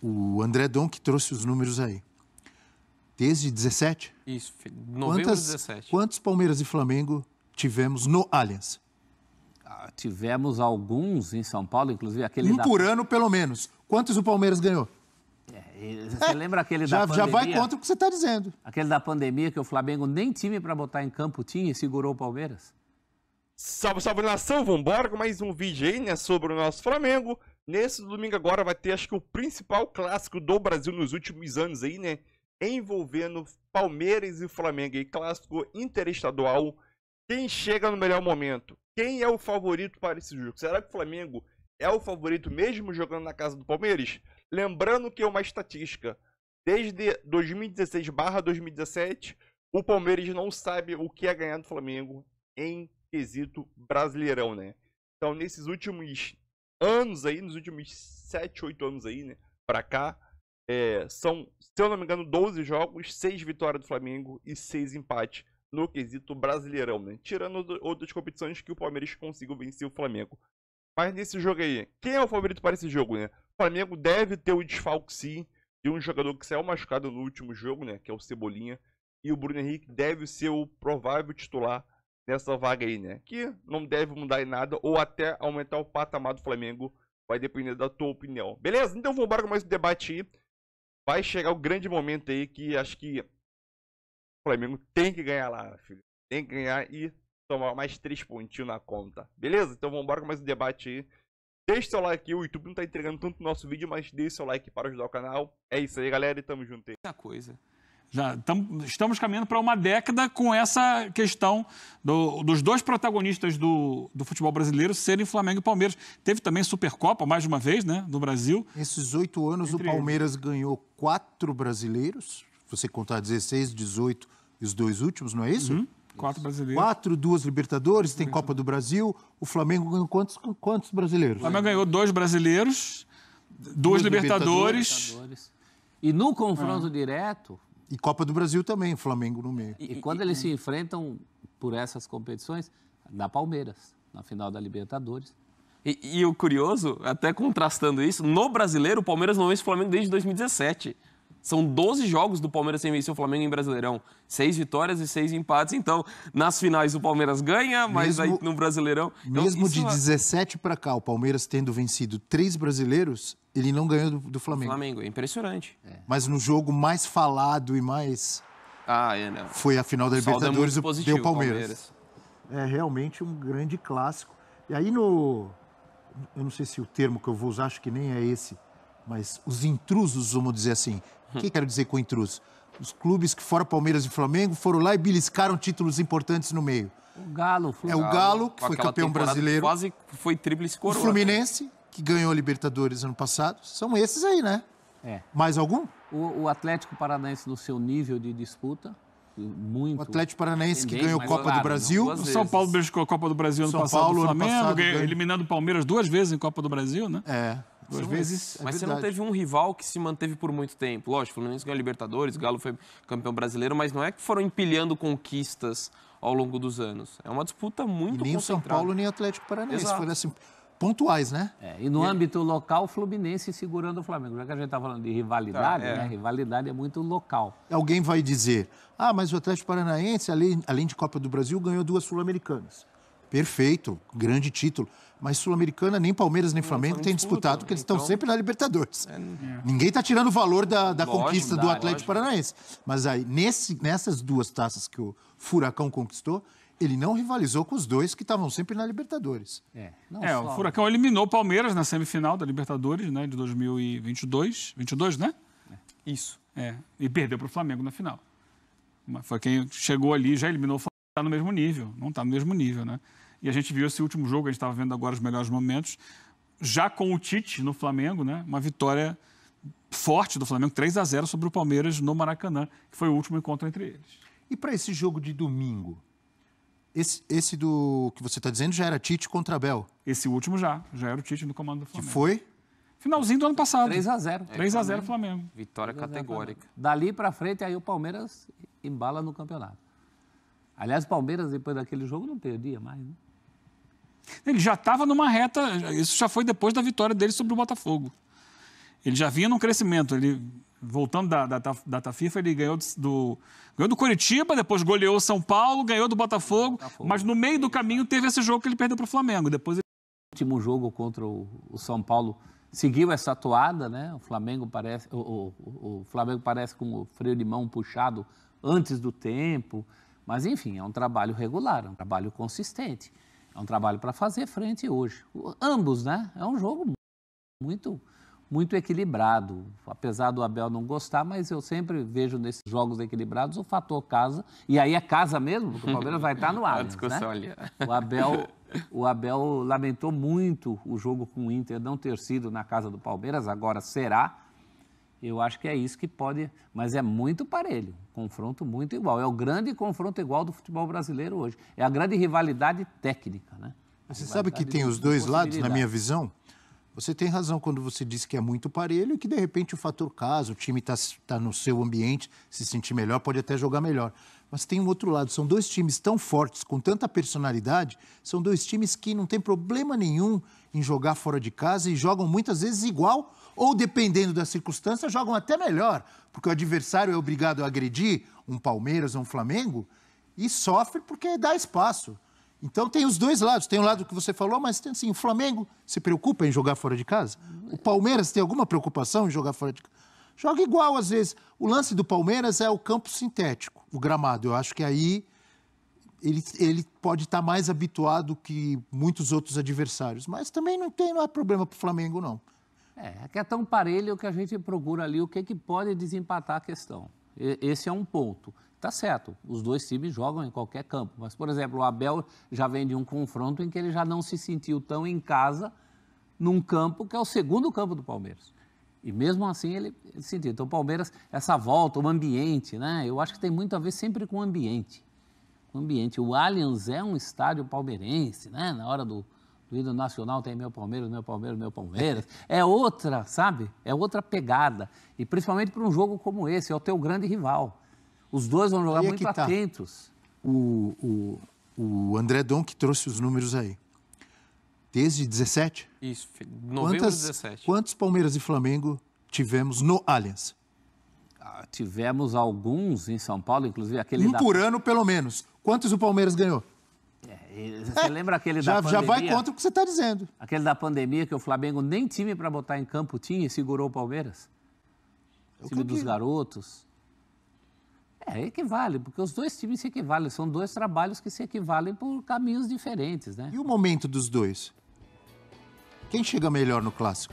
O André Dom que trouxe os números aí. Desde 17? Isso, novembro de 17. Quantos Palmeiras e Flamengo tivemos no Allianz? Tivemos alguns em São Paulo, inclusive aquele por ano, pelo menos. Quantos o Palmeiras ganhou? Você lembra aquele da pandemia? Já vai contra o que você está dizendo. Aquele da pandemia que o Flamengo nem time para botar em campo tinha e segurou o Palmeiras? Salve, salve, nação! Vambora com mais um vídeo aí, né, sobre o nosso Flamengo. Nesse domingo agora vai ter, acho que o principal clássico do Brasil nos últimos anos aí, né, envolvendo Palmeiras e Flamengo aí, clássico interestadual. Quem chega no melhor momento? Quem é o favorito para esse jogo? Será que o Flamengo é o favorito mesmo jogando na casa do Palmeiras? Lembrando que é uma estatística, desde 2016/2017, o Palmeiras não sabe o que é ganhar do Flamengo em quesito brasileirão, né? Então, nesses últimos anos aí, nos últimos 7, 8 anos aí, né, pra cá, são, se eu não me engano, 12 jogos, 6 vitórias do Flamengo e 6 empates no quesito brasileirão, né? Tirando outras competições que o Palmeiras consiga vencer o Flamengo. Mas nesse jogo aí, quem é o favorito para esse jogo, né? O Flamengo deve ter o desfalque, sim, de um jogador que saiu machucado no último jogo, né? Que é o Cebolinha. E o Bruno Henrique deve ser o provável titular nessa vaga aí, né? Que não deve mudar em nada ou até aumentar o patamar do Flamengo. Vai depender da tua opinião. Beleza? Então vamos embora com mais um debate aí. Vai chegar o grande momento aí que acho que o Flamengo tem que ganhar lá, filho. Tem que ganhar e tomar mais 3 pontinhos na conta. Beleza? Então vamos embora com mais um debate aí. Deixe seu like aí. O YouTube não tá entregando tanto no nosso vídeo, mas deixe seu like para ajudar o canal. É isso aí, galera. E tamo junto aí. Muita coisa. Já estamos caminhando para uma década com essa questão dos dois protagonistas do futebol brasileiro serem Flamengo e Palmeiras. Teve também Supercopa, mais de uma vez, né, do Brasil. Nesses 8 anos, o Palmeiras ganhou 4 brasileiros. Se você contar 16, 18 e os 2 últimos, não é isso? Uhum. 4 brasileiros. 4, 2 Libertadores, tem Copa do Brasil. O Flamengo ganhou quantos brasileiros? O Flamengo ganhou 2 brasileiros, 2 Libertadores. E no confronto direto... E Copa do Brasil também, Flamengo no meio. E quando eles se enfrentam por essas competições, dá Palmeiras, na final da Libertadores. E o curioso, até contrastando isso, no brasileiro, o Palmeiras não vence o Flamengo desde 2017. São 12 jogos do Palmeiras sem vencer o Flamengo em Brasileirão. 6 vitórias e 6 empates. Então, nas finais o Palmeiras ganha, mas aí no Brasileirão... Mesmo de 17 para cá, o Palmeiras tendo vencido 3 brasileiros, ele não ganhou do Flamengo. Flamengo, é impressionante. Mas no jogo mais falado e mais... né? Foi a final da Libertadores, deu Palmeiras. É realmente um grande clássico. E aí eu não sei se o termo que eu vou usar, acho que nem é esse, mas os intrusos, vamos dizer assim. O que quero dizer com intrusos? Os clubes que fora Palmeiras e Flamengo foram lá e beliscaram títulos importantes no meio. O Galo. O Galo, que foi campeão brasileiro. Quase foi tríplice coroa. O Fluminense, que ganhou a Libertadores ano passado. São esses aí, né? Mais algum? O Atlético Paranaense no seu nível de disputa. Muito. O Atlético Paranaense que ganhou a Copa do Brasil. O São Paulo beliscou a Copa do Brasil ano passado do Flamengo, eliminando o Palmeiras 2 vezes em Copa do Brasil, né? 2 vezes. Mas você não teve um rival que se manteve por muito tempo. Lógico, o Fluminense ganhou a Libertadores, o Galo foi campeão brasileiro, mas não é que foram empilhando conquistas ao longo dos anos. É uma disputa muito nem concentrada. O São Paulo, nem o Atlético Paranaense. Foram assim, pontuais, né? E no âmbito local, o Fluminense segurando o Flamengo. Já que a gente está falando de rivalidade, né? Rivalidade é muito local. Alguém vai dizer, mas o Atlético Paranaense, além de Copa do Brasil, ganhou 2 Sul-Americanas. Perfeito, grande título. Mas Sul-Americana, nem Palmeiras nem Flamengo têm disputado, porque eles estão sempre na Libertadores. Ninguém está tirando o valor da conquista do Atlético Paranaense. Mas aí, nessas 2 taças que o Furacão conquistou, ele não rivalizou com os 2 que estavam sempre na Libertadores. O Furacão eliminou o Palmeiras na semifinal da Libertadores, né, de 2022. 22, né? Isso. E perdeu para o Flamengo na final. Foi quem chegou ali, já eliminou o Flamengo, está no mesmo nível. Não está no mesmo nível, né? E a gente viu esse último jogo, a gente estava vendo agora os melhores momentos, já com o Tite no Flamengo, né? Uma vitória forte do Flamengo, 3-0 sobre o Palmeiras no Maracanã, que foi o último encontro entre eles. E para esse jogo de domingo? Esse do que você está dizendo já era Tite contra Abel? Esse último já era o Tite no comando do Flamengo. Que foi? Finalzinho do ano passado. 3-0. 3-0 Flamengo. Vitória categórica. Dali para frente, aí o Palmeiras embala no campeonato. Aliás, o Palmeiras, depois daquele jogo, não perdia mais, né? Ele já estava numa reta, isso já foi depois da vitória dele sobre o Botafogo. Ele já vinha num crescimento. Ele, voltando da data FIFA, ele ganhou do Coritiba, depois goleou o São Paulo, ganhou do Botafogo, mas no meio do caminho teve esse jogo que ele perdeu para o Flamengo. Depois O último jogo contra o São Paulo seguiu essa toada, né? O Flamengo parece com o freio de mão puxado antes do tempo, mas enfim, é um trabalho regular, é um trabalho consistente, é um trabalho para fazer frente hoje. Ambos, né? É um jogo muito equilibrado, apesar do Abel não gostar, mas eu sempre vejo nesses jogos equilibrados o fator casa, e aí é casa mesmo, porque o Palmeiras vai estar no Allianz, discussão né? ali. O Abel lamentou muito o jogo com o Inter não ter sido na casa do Palmeiras, agora será. Eu acho que é isso que pode, mas é muito parelho, confronto muito igual. É o grande confronto igual do futebol brasileiro hoje. É a grande rivalidade técnica, né? Você sabe que tem os dois lados, na minha visão? Você tem razão quando você diz que é muito parelho e que, de repente, o fator casa, o time está no seu ambiente, se sentir melhor, pode até jogar melhor. Mas tem um outro lado, são dois times tão fortes, com tanta personalidade, são dois times que não tem problema nenhum em jogar fora de casa e jogam muitas vezes igual ou, dependendo da circunstância, jogam até melhor, porque o adversário é obrigado a agredir um Palmeiras ou um Flamengo e sofre porque dá espaço. Então tem os dois lados, tem o lado que você falou, mas tem assim, o Flamengo se preocupa em jogar fora de casa? O Palmeiras tem alguma preocupação em jogar fora de casa? Joga igual às vezes. O lance do Palmeiras é o campo sintético, o gramado. Eu acho que aí ele pode estar mais habituado que muitos outros adversários, mas também não é problema para o Flamengo, não. É que é tão parelho que a gente procura ali o que pode desempatar a questão. Esse é um ponto. Tá certo, os dois times jogam em qualquer campo, mas, por exemplo, o Abel já vem de um confronto em que ele já não se sentiu tão em casa num campo que é o segundo campo do Palmeiras. E mesmo assim ele sentiu. Então o Palmeiras, essa volta, o ambiente, né? Eu acho que tem muito a ver sempre com o ambiente. O Allianz é um estádio palmeirense, né? Na hora do hino nacional tem meu Palmeiras, meu Palmeiras, meu Palmeiras. É outra, sabe? É outra pegada. E principalmente para um jogo como esse, é o teu grande rival. Os dois vão jogar muito atentos. O André Dom que trouxe os números aí. Desde 17? Isso, novembro de 17. Quantos Palmeiras e Flamengo tivemos no Allianz? Tivemos alguns em São Paulo, inclusive aquele Um por ano, pelo menos. Quantos o Palmeiras ganhou? Você lembra aquele da pandemia? Já vai contra o que você está dizendo. Aquele da pandemia que o Flamengo nem time para botar em campo tinha e segurou o Palmeiras? O time dos garotos. Equivale, porque os dois times se equivalem, são dois trabalhos que se equivalem por caminhos diferentes, né? E o momento dos dois? Quem chega melhor no Clássico?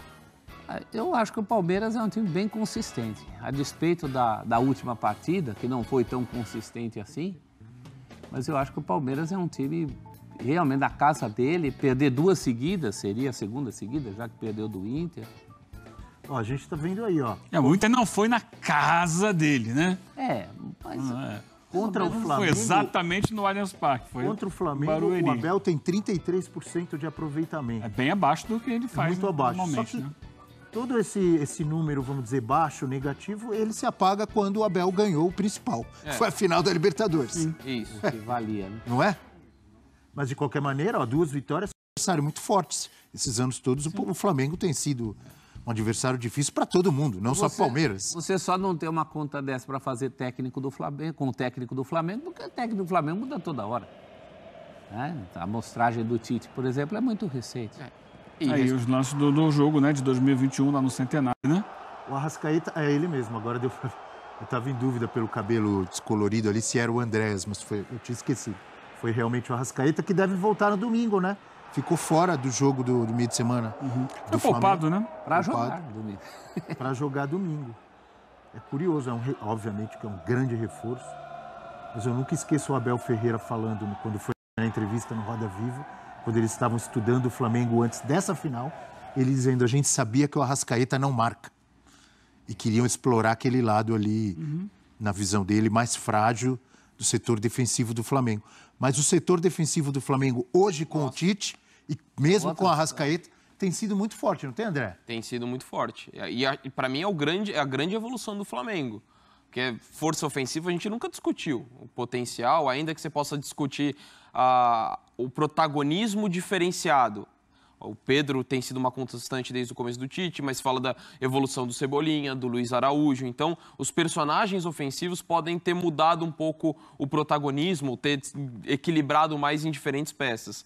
Eu acho que o Palmeiras é um time bem consistente. A despeito da última partida, que não foi tão consistente assim, mas eu acho que o Palmeiras é um time realmente da casa dele. Perder duas seguidas, seria a segunda seguida, já que perdeu do Inter. Ó, a gente está vendo aí, ó. O Inter não foi na casa dele, né? Mas... Contra o Flamengo... Foi exatamente no Allianz Parque. Contra o Flamengo, o Abel tem 33% de aproveitamento. É bem abaixo do que ele faz muito abaixo. normalmente. Só que né? todo esse número, vamos dizer, baixo, negativo, ele se apaga quando o Abel ganhou o principal. Foi a final da Libertadores. Sim. Isso. Que valia, né? Não é? Mas, de qualquer maneira, ó, 2 vitórias, adversário muito fortes. Esses anos todos, o Flamengo tem sido um adversário difícil para todo mundo, não só para o Palmeiras. Você só não tem uma conta dessa para fazer técnico do Flamengo, com o técnico do Flamengo, porque o técnico do Flamengo muda toda hora. A amostragem do Tite, por exemplo, é muito recente. Aí os lances do jogo, né, de 2021, lá no Centenário, né? O Arrascaeta é ele mesmo. Agora eu estava em dúvida pelo cabelo descolorido ali se era o Andrés, mas eu tinha esquecido. Foi realmente o Arrascaeta, que deve voltar no domingo, né? Ficou fora do jogo do meio de semana. Foi poupado, né? Para jogar domingo. Para jogar domingo. É curioso, obviamente que é um grande reforço, mas eu nunca esqueço o Abel Ferreira falando, quando foi na entrevista no Roda Viva, quando eles estavam estudando o Flamengo antes dessa final, ele dizendo, a gente sabia que o Arrascaeta não marca. E queriam explorar aquele lado ali, na visão dele, mais frágil do setor defensivo do Flamengo. Mas o setor defensivo do Flamengo, hoje com o Tite, e mesmo com o Arrascaeta, tem sido muito forte, não tem, André? Tem sido muito forte. E para mim é a grande evolução do Flamengo. Porque força ofensiva a gente nunca discutiu. O potencial, ainda que você possa discutir o protagonismo diferenciado. O Pedro tem sido uma constante desde o começo do Tite, mas fala da evolução do Cebolinha, do Luiz Araújo. Então, os personagens ofensivos podem ter mudado um pouco o protagonismo, ter equilibrado mais em diferentes peças.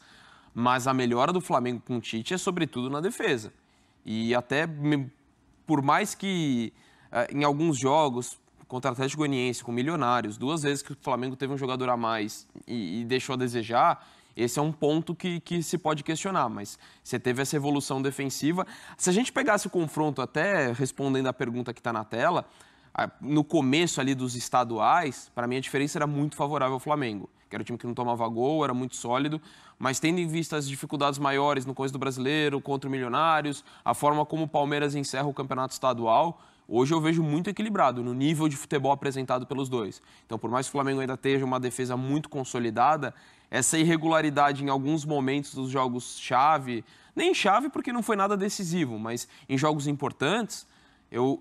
Mas a melhora do Flamengo com o Tite é sobretudo na defesa. E até, por mais que em alguns jogos, contra o Atlético Goianiense, com Milionários, 2 vezes que o Flamengo teve um jogador a mais e deixou a desejar, esse é um ponto que se pode questionar, mas você teve essa evolução defensiva. Se a gente pegasse o confronto, até respondendo a pergunta que está na tela, no começo ali dos estaduais, para mim a diferença era muito favorável ao Flamengo, que era o time que não tomava gol, era muito sólido, mas tendo em vista as dificuldades maiores no começo do Brasileiro, contra o Milionários, a forma como o Palmeiras encerra o campeonato estadual, hoje eu vejo muito equilibrado no nível de futebol apresentado pelos dois. Então, por mais que o Flamengo ainda esteja uma defesa muito consolidada, essa irregularidade em alguns momentos dos jogos-chave, nem chave porque não foi nada decisivo, mas em jogos importantes,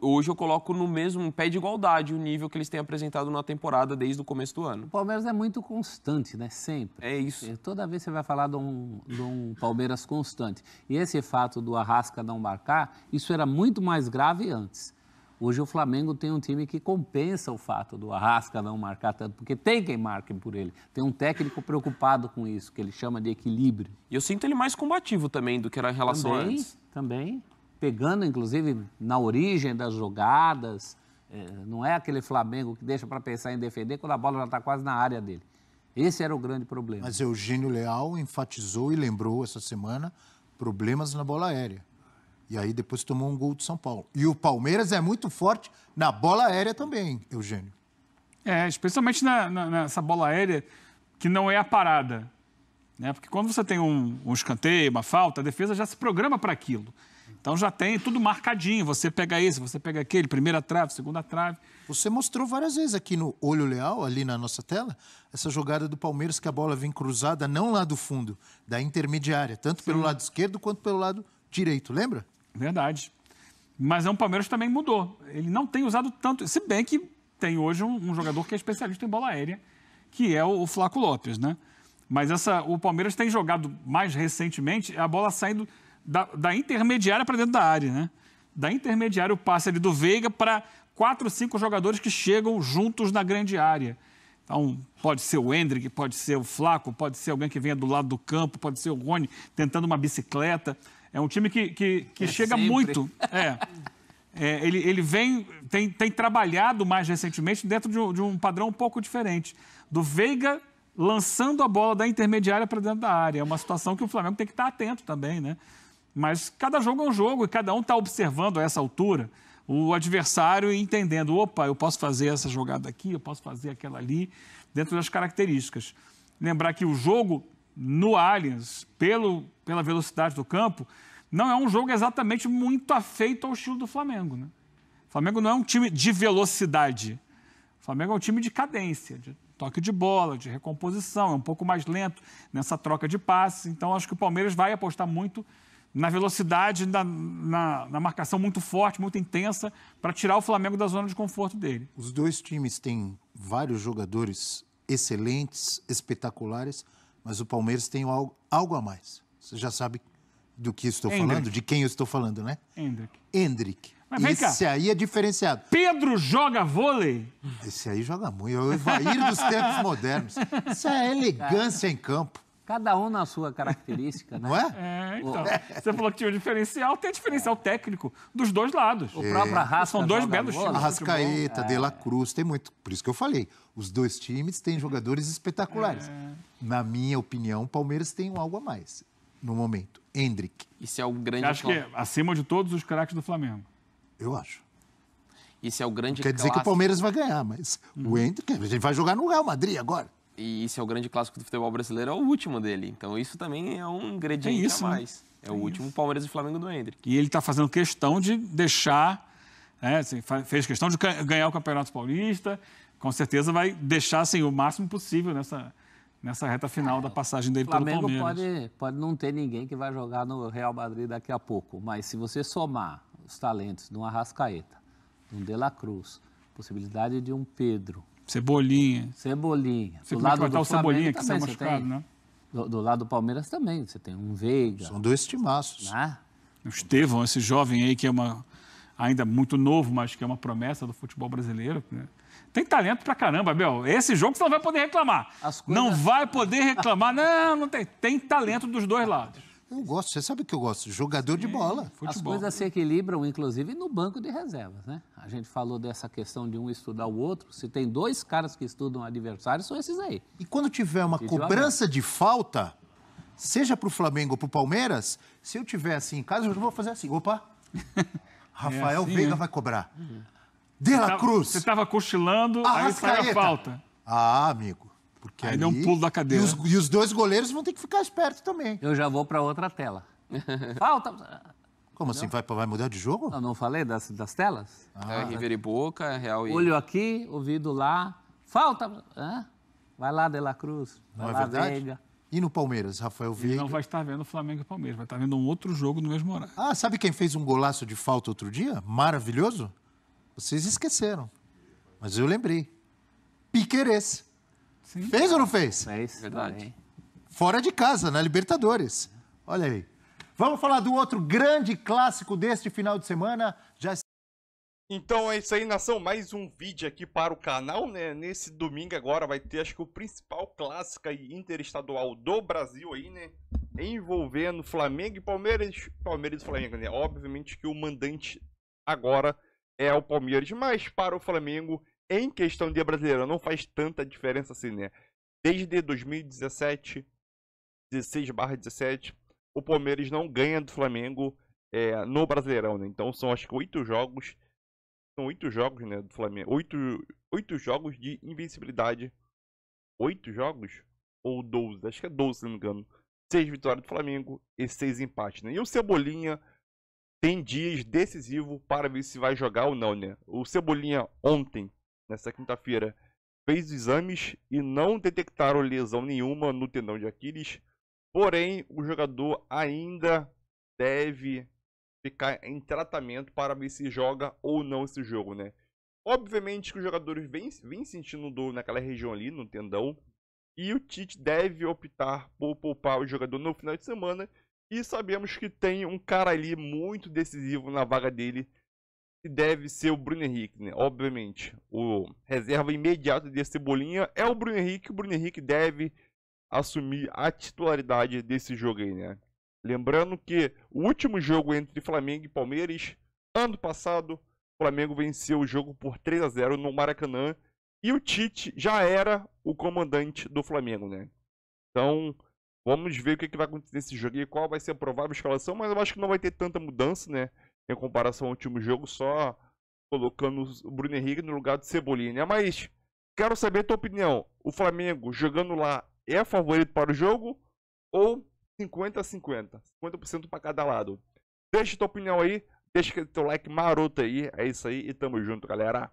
hoje eu coloco no mesmo pé de igualdade o nível que eles têm apresentado na temporada desde o começo do ano. O Palmeiras é muito constante, né? Sempre. É isso. Toda vez você vai falar de um Palmeiras constante. E esse fato do Arrasca não marcar, isso era muito mais grave antes. Hoje o Flamengo tem um time que compensa o fato do Arrasca não marcar tanto, porque tem quem marque por ele. Tem um técnico preocupado com isso, que ele chama de equilíbrio. E eu sinto ele mais combativo também do que era em relação a antes. Também, pegando inclusive na origem das jogadas. Não é aquele Flamengo que deixa para pensar em defender quando a bola já está quase na área dele. Esse era o grande problema. Mas Eugênio Leal enfatizou e lembrou essa semana problemas na bola aérea. E aí depois tomou um gol do São Paulo. E o Palmeiras é muito forte na bola aérea também, Eugênio. Especialmente nessa bola aérea que não é a parada. Né? Porque quando você tem um escanteio, uma falta, a defesa já se programa para aquilo. Então já tem tudo marcadinho. Você pega esse, você pega aquele, primeira trave, segunda trave. Você mostrou várias vezes aqui no Olho Leal, ali na nossa tela, essa jogada do Palmeiras que a bola vem cruzada, não lá do fundo, da intermediária, tanto pelo lado esquerdo quanto pelo lado direito, lembra? Verdade. Mas o Palmeiras também mudou. Ele não tem usado tanto, se bem que tem hoje um jogador que é especialista em bola aérea, que é o Flaco Lopes, né? Mas o Palmeiras tem jogado mais recentemente a bola saindo da intermediária para dentro da área, né? Da intermediária o passe ali do Veiga para 4, 5 jogadores que chegam juntos na grande área. Então, pode ser o Endrick, pode ser o Flaco, pode ser alguém que venha do lado do campo, pode ser o Rony tentando uma bicicleta. É um time que chega sempre. muito. Ele tem trabalhado mais recentemente dentro de um padrão um pouco diferente. Do Veiga lançando a bola da intermediária para dentro da área. É uma situação que o Flamengo tem que estar atento também, né? Mas cada jogo é um jogo e cada um está observando a essa altura o adversário e entendendo, opa, eu posso fazer essa jogada aqui, eu posso fazer aquela ali, dentro das características. Lembrar que o jogo no Allianz, pela velocidade do campo, não é um jogo exatamente muito afeito ao estilo do Flamengo, né? O Flamengo não é um time de velocidade. O Flamengo é um time de cadência, de toque de bola, de recomposição, é um pouco mais lento nessa troca de passes. Então, acho que o Palmeiras vai apostar muito na velocidade, na marcação muito forte, muito intensa, para tirar o Flamengo da zona de conforto dele. Os dois times têm vários jogadores excelentes, espetaculares, mas o Palmeiras tem algo a mais. Você já sabe do que estou falando? De quem eu estou falando, né? Endrick. Mas vem cá. Esse aí é diferenciado. Pedro joga vôlei? Esse aí joga muito. É o Evair dos tempos modernos. Isso é elegância em campo. Cada um na sua característica, né? Não é? Então. Você falou que tinha um diferencial, tem diferencial técnico dos dois lados. O próprio Arrasca São dois belos times. Arrascaeta, De La Cruz, tem muito. Por isso que eu falei. Os dois times têm jogadores espetaculares. Na minha opinião, o Palmeiras tem algo a mais no momento. Endrick. Isso é o grande... Acho que é acima de todos os craques do Flamengo. Eu acho. Isso é o grande Quer dizer que o Palmeiras vai ganhar, mas o Endrick, ele vai jogar no Real Madrid agora. E isso é o grande clássico do futebol brasileiro, é o último dele. Então isso também é um ingrediente a mais. Né? É o último Palmeiras e Flamengo do Endrick. E ele está fazendo questão de deixar, assim, fez questão de ganhar o Campeonato Paulista, com certeza vai deixar assim, o máximo possível nessa reta final da passagem dele pelo Palmeiras. O Flamengo pode não ter ninguém que vai jogar no Real Madrid daqui a pouco, mas se você somar os talentos de um Arrascaeta, de um De La Cruz, possibilidade de um Pedro, Cebolinha. do Você lado vai do o Cebolinha, Flamengo que saiu também machucado, né? Do lado do Palmeiras também, você tem um Veiga. São dois timaços. Né? O Estevão, esse jovem aí que é ainda muito novo, mas que é uma promessa do futebol brasileiro. Né? Tem talento pra caramba, Abel. Esse jogo você não vai poder reclamar. Não vai poder reclamar. Não tem. Tem talento dos dois lados. Eu gosto, você sabe o que eu gosto? Jogador de bola. Futebol. As coisas se equilibram, inclusive, no banco de reservas, né? A gente falou dessa questão de um estudar o outro. Se tem dois caras que estudam o adversário, são esses aí. E quando tiver uma cobrança de falta, seja pro Flamengo ou pro Palmeiras, se eu tiver assim em casa, eu já vou fazer assim. Opa! Rafael Veiga vai cobrar. De La Cruz. Você estava cochilando, aí sai a falta. Ah, amigo. Porque aí deu um pulo da cadeira. E os dois goleiros vão ter que ficar espertos também. Eu já vou para outra tela. Falta. Como assim? Vai mudar de jogo? Eu não falei das telas? River e Boca, Real e... Olho aqui, ouvido lá. Falta. Vai lá, De La Cruz. Vai Não lá, é verdade? Veiga. E no Palmeiras, Rafael Ele Veiga? não vai estar vendo o Flamengo e o Palmeiras, vai estar vendo um outro jogo no mesmo horário. Ah, sabe quem fez um golaço de falta outro dia? Maravilhoso? Vocês esqueceram. Mas eu lembrei. Piquerez. Sim. Fez ou não fez? Fez. Verdade. Fora de casa, na Libertadores. Olha aí. Vamos falar do outro grande clássico deste final de semana. Então é isso aí, nação. Mais um vídeo aqui para o canal, né? Nesse domingo agora vai ter, acho que o principal clássico aí, interestadual do Brasil aí, né? Envolvendo Flamengo e Palmeiras. Palmeiras e Flamengo, né? Obviamente que o mandante agora é o Palmeiras, mas para o Flamengo, em questão de Brasileirão, não faz tanta diferença assim, né? Desde 2017, 16/17, o Palmeiras não ganha do Flamengo no Brasileirão, né? Então são acho que 8 jogos. São 8 jogos, né, do Flamengo. 8 jogos de invencibilidade. 8 jogos? Ou 12? Acho que é 12, se não me engano. 6 vitórias do Flamengo e 6 empates, né? E o Cebolinha tem dias decisivos para ver se vai jogar ou não, né? O Cebolinha ontem, nessa quinta-feira, fez exames e não detectaram lesão nenhuma no tendão de Aquiles. Porém, o jogador ainda deve ficar em tratamento para ver se joga ou não esse jogo, né? Obviamente que os jogadores vêm sentindo dor naquela região ali, no tendão, e o Tite deve optar por poupar o jogador no final de semana, e sabemos que tem um cara ali muito decisivo na vaga dele, que deve ser o Bruno Henrique, né? Obviamente, o reserva imediato de Cebolinha é o Bruno Henrique deve assumir a titularidade desse jogo aí, né? Lembrando que o último jogo entre Flamengo e Palmeiras, ano passado, o Flamengo venceu o jogo por 3-0 no Maracanã e o Tite já era o comandante do Flamengo, né? Então, vamos ver o que vai acontecer nesse jogo e qual vai ser a provável escalação, mas eu acho que não vai ter tanta mudança, né? Em comparação ao último jogo, só colocando o Bruno Henrique no lugar do Cebolinha, né? Mas quero saber a tua opinião. O Flamengo jogando lá é favorito para o jogo ou 50-50, 50% para cada lado? Deixa tua opinião aí, deixa teu like maroto aí, é isso aí e tamo junto, galera.